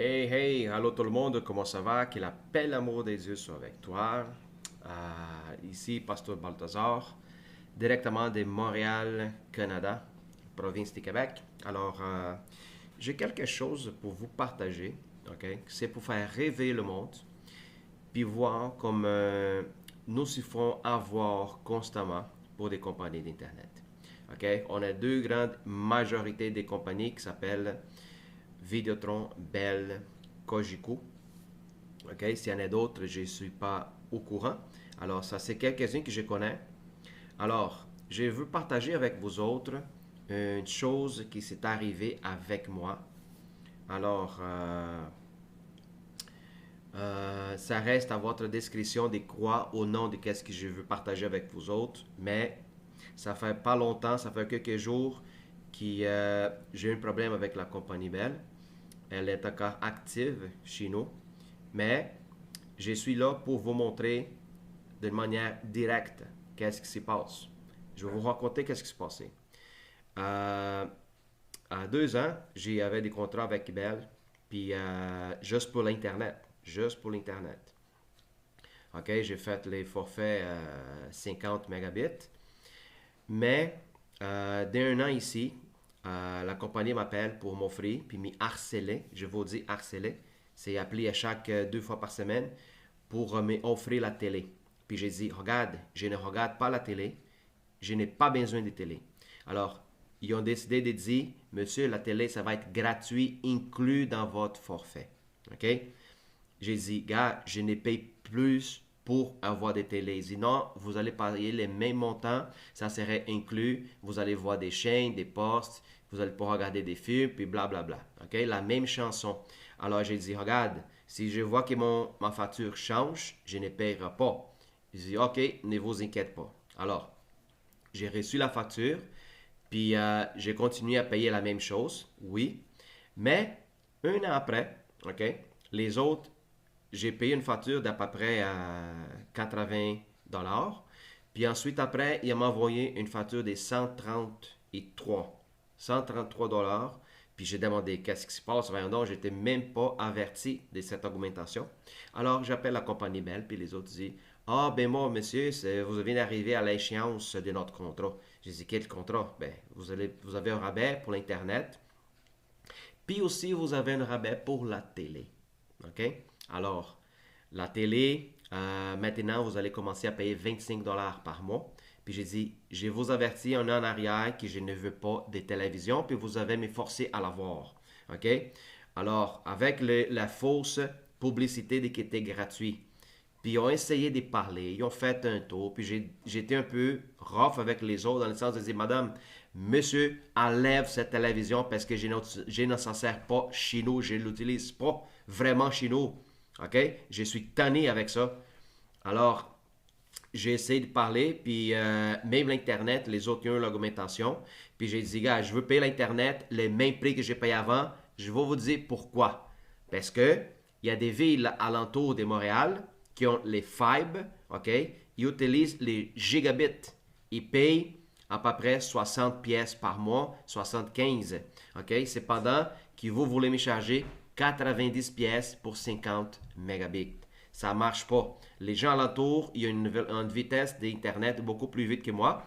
Hey, hey, allô tout le monde, comment ça va? Que la paix, l'amour des dieux soit avec toi. Ici, Pasteur Balthazar, directement de Montréal, Canada, province du Québec. Alors, j'ai quelque chose pour vous partager, ok? C'est pour faire rêver le monde, puis voir comme nous souffrons avoir constamment pour des compagnies d'Internet. Ok? On a deux grandes majorités des compagnies qui s'appellent Vidéotron, Bell, Cogeco. OK? S'il y en a d'autres, je ne suis pas au courant. Alors, ça, c'est quelques-uns que je connais. Alors, je veux partager avec vous autres une chose qui s'est arrivée avec moi. Alors, ça reste à votre discrétion de croire au nom de qu'est-ce que je veux partager avec vous autres. Mais ça fait pas longtemps, ça fait quelques jours que j'ai eu un problème avec la compagnie Bell. Elle est encore active chez nous. Mais je suis là pour vous montrer de manière directe qu'est-ce qui se passe. Je vais vous raconter qu'est-ce qui s'est passé. Euh, à 2 ans, j'avais des contrats avec Bell, puis juste pour l'Internet. Juste pour l'Internet. OK, j'ai fait les forfaits 50 mégabits. Mais d'un an ici, la compagnie m'appelle pour m'offrir, puis m'y harceler. Je vous dis harceler. C'est appelé à chaque 2 fois par semaine pour m'offrir la télé. Puis j'ai dit, regarde, je ne regarde pas la télé, je n'ai pas besoin de télé. Alors, ils ont décidé de dire, monsieur, la télé, ça va être gratuit, inclus dans votre forfait. OK? J'ai dit, gars, je ne paye plus pour avoir des télés. Ils dit, non, vous allez payer les mêmes montants, ça serait inclus. Vous allez voir des chaînes, des postes, vous allez pouvoir regarder des films, puis blablabla. OK? La même chanson. Alors j'ai dit, regarde, si je vois que ma facture change, je ne paierai pas. Ils dit, OK, ne vous inquiétez pas. Alors, j'ai reçu la facture, puis j'ai continué à payer la même chose, oui. Mais un an après, OK, les autres, j'ai payé une facture d'à peu près 80 dollars. Puis ensuite, après, il m'a envoyé une facture de 133 dollars. Puis j'ai demandé qu'est-ce qui se passe. Voyons donc, j'étais même pas averti de cette augmentation. Alors, j'appelle la compagnie Bell, puis les autres disent, ah, ben moi, monsieur, vous venez d'arriver à l'échéance de notre contrat. J'ai dit, quel contrat? Ben, vous avez un rabais pour l'Internet, puis aussi, vous avez un rabais pour la télé. OK? Alors, la télé, maintenant, vous allez commencer à payer 25 dollars par mois. Puis j'ai dit, je vous avertis un an en arrière que je ne veux pas de télévision, puis vous avez me forcé à l'avoir. OK? Alors, avec la fausse publicité de qui était gratuit, puis ils ont essayé de parler, ils ont fait un tour, puis j'étais un peu rough avec les autres dans le sens de dire, Madame, Monsieur, enlève cette télévision parce que je ne s'en sers pas chez nous, je ne l'utilise pas vraiment chez nous. OK? Je suis tanné avec ça. Alors, j'ai essayé de parler, puis même l'Internet, les autres ont eu l'augmentation. Puis j'ai dit, gars, je veux payer l'Internet les mêmes prix que j'ai payé avant. Je vais vous dire pourquoi. Parce que il y a des villes alentours de Montréal qui ont les fibres, OK? Ils utilisent les gigabits. Ils payent à peu près 60 pièces par mois, 75. OK? Cependant, que vous voulez me charger 90 pièces pour 50 mégabits. Ça ne marche pas. Les gens alentour, il y a une vitesse d'Internet beaucoup plus vite que moi.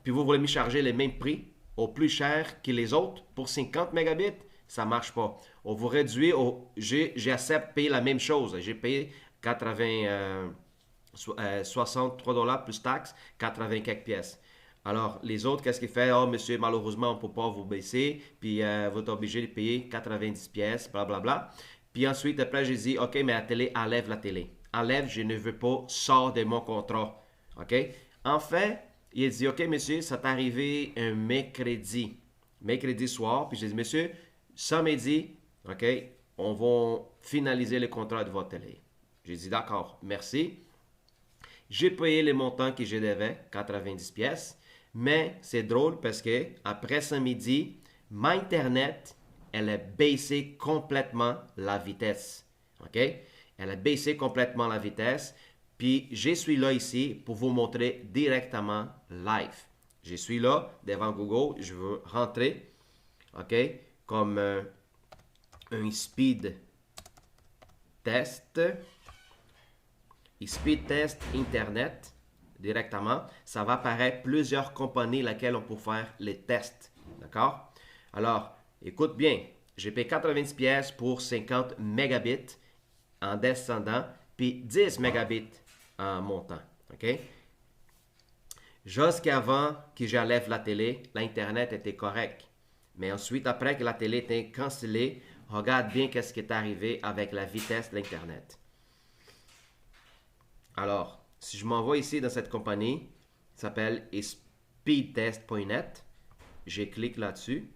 Puis vous voulez me charger les mêmes prix, au plus cher que les autres, pour 50 mégabits, ça ne marche pas. On vous réduit, j'accepte payer la même chose. J'ai payé 80, 63 dollars plus taxes, 80 quelques pièces. Alors, les autres, qu'est-ce qu'ils font? Oh, monsieur, malheureusement, on ne peut pas vous baisser, puis vous êtes obligé de payer 90 pièces, blablabla. Bla, bla. Puis ensuite, après, j'ai dit, OK, mais la télé, enlève la télé. Enlève, je ne veux pas, sors de mon contrat. OK? Enfin, il dit, OK, monsieur, ça t'est arrivé un mercredi soir. Puis j'ai dit, monsieur, samedi, OK, on va finaliser le contrat de votre télé. J'ai dit, d'accord, merci. J'ai payé les montants que je devais, 90 pièces. Mais c'est drôle parce que après ce midi, ma Internet, elle a baissé complètement la vitesse. OK? Elle a baissé complètement la vitesse. Puis je suis là ici pour vous montrer directement live. Je suis là devant Google. Je veux rentrer. OK? Comme un speed. test et speed test Internet directement, ça va apparaître plusieurs compagnies lesquelles on peut faire les tests. D'accord? Alors, écoute bien, j'ai payé 90 pièces pour 50 mégabits en descendant, puis 10 mégabits en montant. OK? Jusqu'avant que j'enlève la télé, l'Internet était correct. Mais ensuite, après que la télé était cancellée, regarde bien qu'est-ce qui est arrivé avec la vitesse de l'Internet. Alors, si je m'envoie ici dans cette compagnie, ça s'appelle speedtest.net. Je clique là-dessus.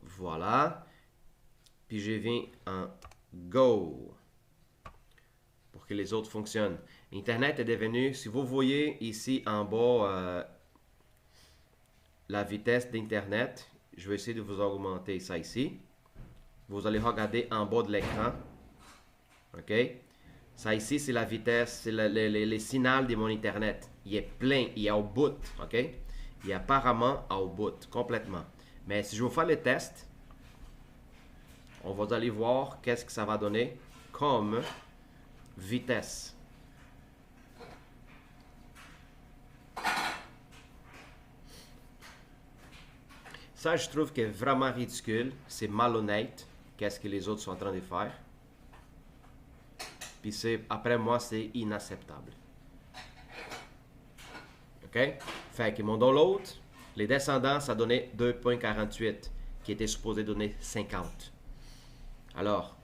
Voilà. Puis je viens en Go pour que les autres fonctionnent. Internet est devenu, si vous voyez ici en bas la vitesse d'Internet, je vais essayer de vous augmenter ça ici. Vous allez regarder en bas de l'écran. OK? Ça ici, c'est la vitesse, c'est les signaux de mon Internet. Il est plein, il est au bout. OK? Il est apparemment au bout, complètement. Mais si je vous fais le test, on va aller voir qu'est-ce que ça va donner comme vitesse. Ça, je trouve que est vraiment ridicule. C'est malhonnête. Qu'est-ce que les autres sont en train de faire. Puis après moi, c'est inacceptable. OK? Fait que mon download, les descendants, ça donnait 2.48, qui était supposé donner 50. Alors,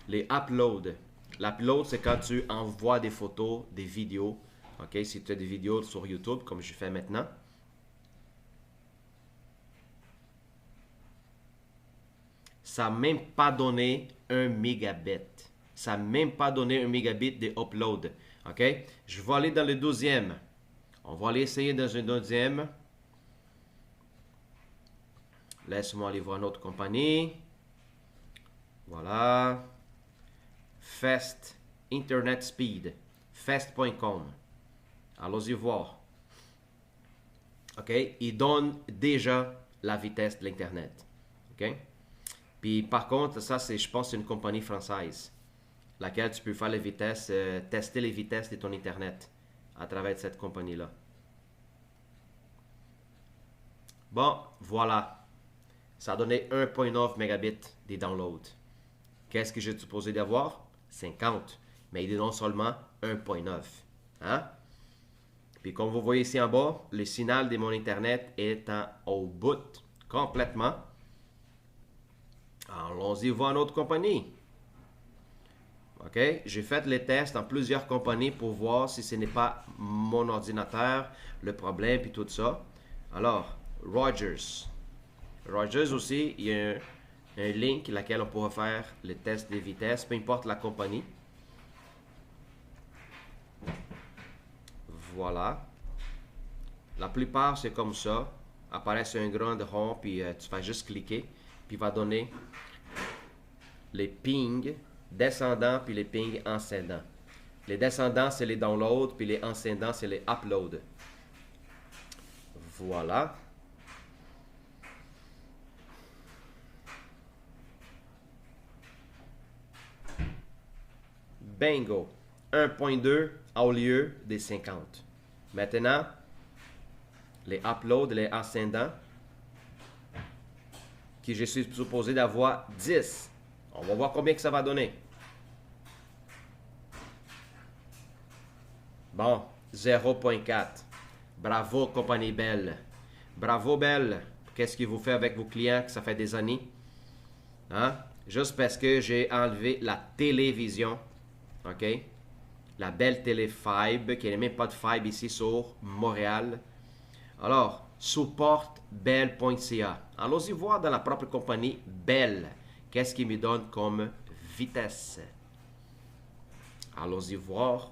les uploads. L'upload, c'est quand tu envoies des photos, des vidéos. OK? Si tu as des vidéos sur YouTube, comme je fais maintenant. Ça n'a même pas donné 1 mégabit. Ça n'a même pas donné 1 mégabit de upload. OK? Je vais aller dans le 12e. On va aller essayer dans un 12e. Laisse-moi aller voir notre compagnie. Voilà. Fast Internet Speed. Fast.com. Allons-y voir. OK? Il donne déjà la vitesse de l'Internet. OK? Puis par contre, ça, c'est, je pense, une compagnie française, laquelle tu peux faire les vitesses, tester les vitesses de ton Internet à travers cette compagnie-là. Bon, voilà. Ça a donné 1.9 mégabits de download. Qu'est-ce que j'ai supposé d'avoir? 50. Mais il donne seulement 1.9. Hein? Puis comme vous voyez ici en bas, le signal de mon Internet est au bout complètement. Allons-y voir une autre compagnie. OK? J'ai fait les tests dans plusieurs compagnies pour voir si ce n'est pas mon ordinateur, le problème, puis tout ça. Alors, Rogers. Rogers aussi, il y a un link laquelle on pourra faire le test des vitesses, peu importe la compagnie. Voilà. La plupart, c'est comme ça. Apparaît sur un grand rond, puis tu vas juste cliquer, puis il va donner les pings descendants, puis les pings ascendants. Les descendants, c'est les downloads, puis les ascendants, c'est les uploads. Voilà. Bingo. 1.2 au lieu des 50. Maintenant, les uploads, les ascendants, que je suis supposé d'avoir 10. On va voir combien que ça va donner. Bon, 0.4. Bravo, compagnie Bell. Bravo, Bell. Qu'est-ce que vous faites avec vos clients que ça fait des années? Hein? Juste parce que j'ai enlevé la télévision. OK? La belle télé fibre, qui n'est même pas de fibre ici sur Montréal. Alors, supporte bell.ca. Allons-y voir dans la propre compagnie Bell. Qu'est-ce qui me donne comme vitesse? Allons-y voir.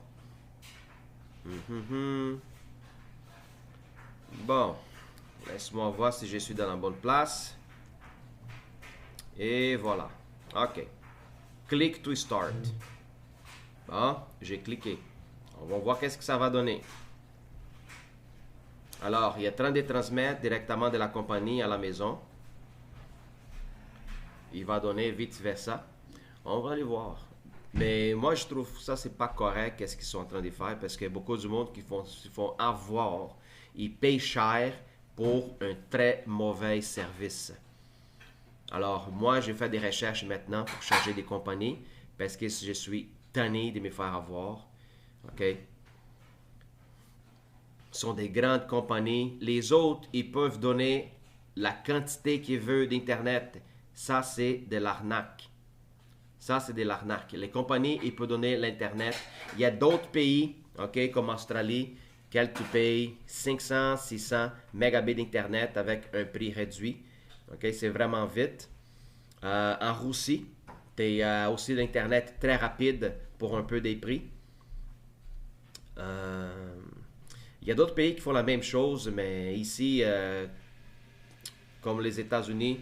Bon, laisse-moi voir si je suis dans la bonne place. Et voilà. OK. Click to start. Bon, j'ai cliqué. On va voir qu'est-ce que ça va donner. Alors, il est en train de transmettre directement de la compagnie à la maison. Il va donner vice versa. On va aller voir. Mais moi, je trouve ça, c'est pas correct, qu'est-ce qu'ils sont en train de faire, parce qu'il y a beaucoup du monde qui se font avoir. Ils payent cher pour un très mauvais service. Alors, moi, j'ai fait des recherches maintenant pour changer des compagnies, parce que je suis tanné de me faire avoir. OK? Ce sont des grandes compagnies. Les autres, ils peuvent donner la quantité qu'ils veulent d'Internet. Ça, c'est de l'arnaque. Ça, c'est de l'arnaque. Les compagnies, ils peuvent donner l'Internet. Il y a d'autres pays, OK, comme Australie, qu'elles tu payes 500, 600 mégabits d'Internet avec un prix réduit. OK, c'est vraiment vite. En Russie, tu as aussi l'Internet très rapide pour un peu des prix. Il y a d'autres pays qui font la même chose, mais ici, comme les États-Unis,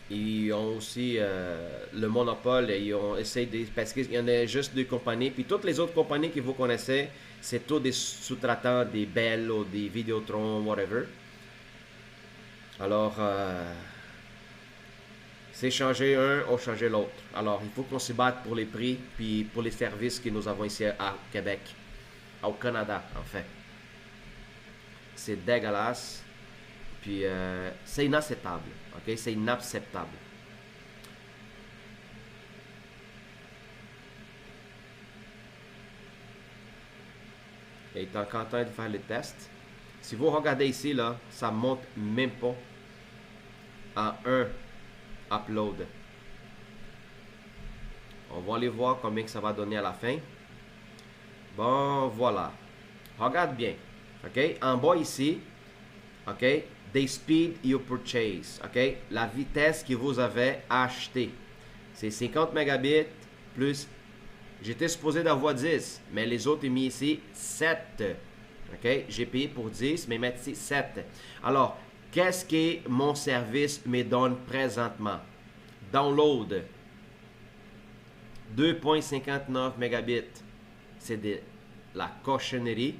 ils ont aussi le monopole et ils ont essayé de. Parce qu'il y en a juste deux compagnies. Puis toutes les autres compagnies que vous connaissez, c'est tous des sous-traitants des Bell ou des Vidéotron, whatever. Alors, c'est changer un ou changer l'autre. Alors, il faut qu'on se batte pour les prix puis pour les services que nous avons ici à Québec, au Canada, en fait. C'est dégueulasse. Puis, c'est inacceptable. OK? C'est inacceptable. Et il est encore en train de faire le test. Si vous regardez ici, là, ça monte même pas à un upload. On va aller voir combien que ça va donner à la fin. Bon, voilà. Regarde bien. OK? En bas ici, OK? The speed you purchase. OK? La vitesse que vous avez acheté. C'est 50 mégabits plus. J'étais supposé d'avoir 10, mais les autres ont mis ici 7. OK? J'ai payé pour 10, mais mettre ici 7. Alors, qu'est-ce que mon service me donne présentement? Download 2.59 mégabits. C'est de la cochonnerie.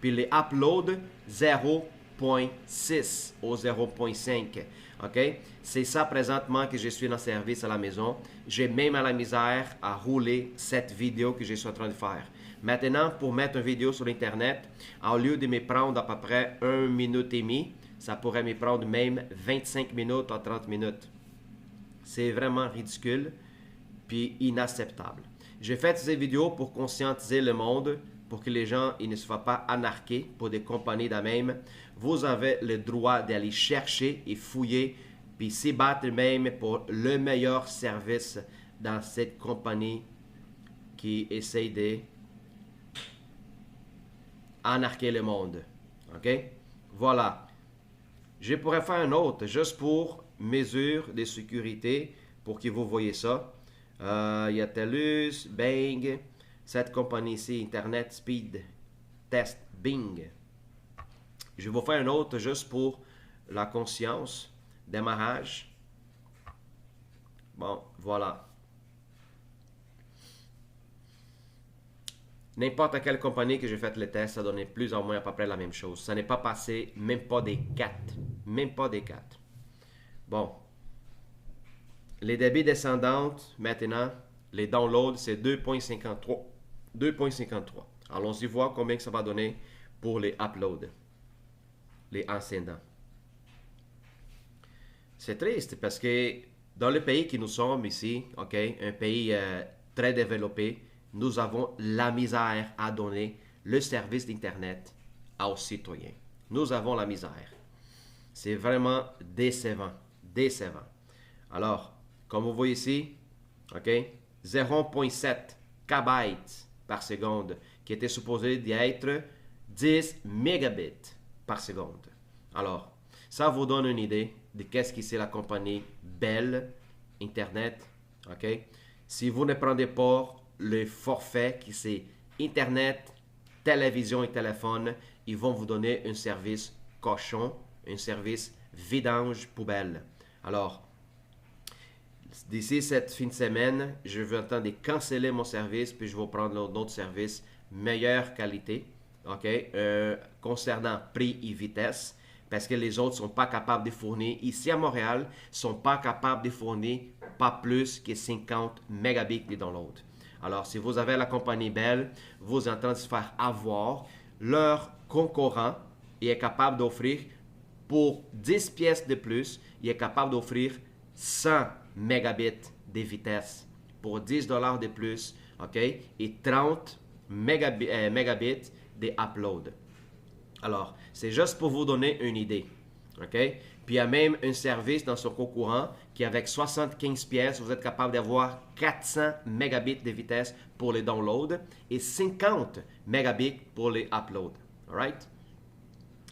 Puis les uploads 0.6 au 0.5. OK? C'est ça présentement que je suis dans le service à la maison. J'ai même à la misère à rouler cette vidéo que je suis en train de faire. Maintenant, pour mettre une vidéo sur Internet, au lieu de me prendre à peu près 1 minute et demie, ça pourrait me prendre même 25 minutes à 30 minutes. C'est vraiment ridicule puis inacceptable. J'ai fait ces vidéos pour conscientiser le monde, pour que les gens ils ne soient pas anarqués pour des compagnies de même. Vous avez le droit d'aller chercher et fouiller, puis s'y battre même pour le meilleur service dans cette compagnie qui essaye de anarquer le monde. OK? Voilà. Je pourrais faire un autre juste pour mesures de sécurité pour que vous voyez ça. Il y a TELUS, Bing, cette compagnie ici, Internet Speed Test, Bing. Je vais vous faire un autre juste pour la conscience. Démarrage. Bon, voilà. N'importe quelle compagnie que j'ai fait le test, ça donnait plus ou moins à peu près la même chose. Ça n'est pas passé, même pas des 4. Même pas des 4. Bon. Les débits descendantes, maintenant, les downloads, c'est 2.53. 2.53. Allons-y voir combien que ça va donner pour les uploads. Les ascendants. C'est triste parce que dans le pays que nous sommes ici, OK, un pays très développé, nous avons la misère à donner le service d'Internet aux citoyens. Nous avons la misère. C'est vraiment décevant. Décevant. Alors, comme vous voyez ici, OK, 0.7 KB par seconde, qui était supposé d'être 10 mégabits par seconde. Alors, ça vous donne une idée de qu'est-ce que c'est la compagnie Bell Internet. OK? Si vous ne prenez pas le forfait qui c'est Internet, télévision et téléphone, ils vont vous donner un service cochon, un service vidange poubelle. Alors, d'ici cette fin de semaine, je vais entendre canceller mon service, puis je vais prendre d'autres services meilleure qualité, OK, concernant prix et vitesse. parce que les autres ne sont pas capables de fournir. Ici à Montréal, ne sont pas capables de fournir pas plus que 50 mégabits de download. Alors, si vous avez la compagnie Bell, vous êtes en train de se faire avoir. Leur concurrent est capable d'offrir pour 10 pièces de plus, il est capable d'offrir 100 mégabits de vitesse pour 10 dollars de plus, OK? Et 30 mégabits de upload. Alors, c'est juste pour vous donner une idée. OK? Puis il y a même un service dans son concurrent qui, avec 75 pièces, vous êtes capable d'avoir 400 mégabits de vitesse pour les downloads et 50 mégabits pour les uploads. All right?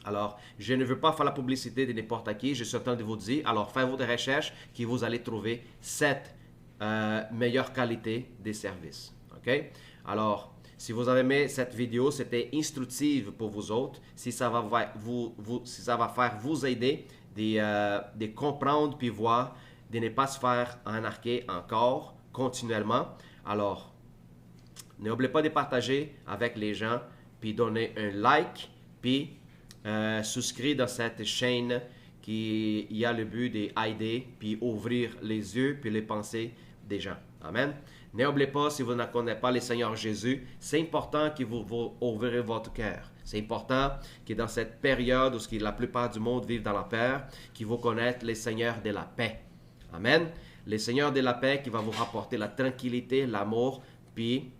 Alors, je ne veux pas faire la publicité de n'importe qui, je suis en train de vous dire, alors faites-vous des recherches que vous allez trouver cette meilleure qualité des services. OK? Alors, si vous avez aimé cette vidéo, c'était instructive pour vous autres. Si ça va si ça va faire vous aider de comprendre puis voir, de ne pas se faire arnaquer encore continuellement. Alors, n'oubliez pas de partager avec les gens, puis donner un like, puis souscrire dans cette chaîne qui a le but d'aider, puis ouvrir les yeux, puis les pensées des gens. Amen. N'oubliez pas, si vous ne connaissez pas le Seigneur Jésus, c'est important que vous ouvrez votre cœur. C'est important que dans cette période où la plupart du monde vivent dans la peur, que vous connaissez le Seigneur de la paix. Amen. Le Seigneur de la paix qui va vous rapporter la tranquillité, l'amour, puis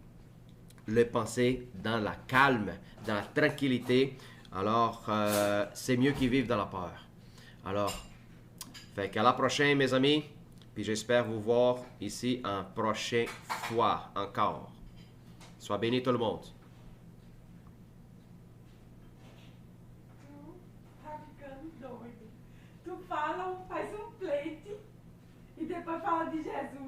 le penser dans la calme, dans la tranquillité. Alors, c'est mieux qu'ils vivent dans la peur. Alors, fait qu'à la prochaine, mes amis. Puis j'espère vous voir ici en prochaine fois encore. Sois béni tout le monde. Tu tá ficando doido. Tu fala, faz pleite e depois fala de Jesus.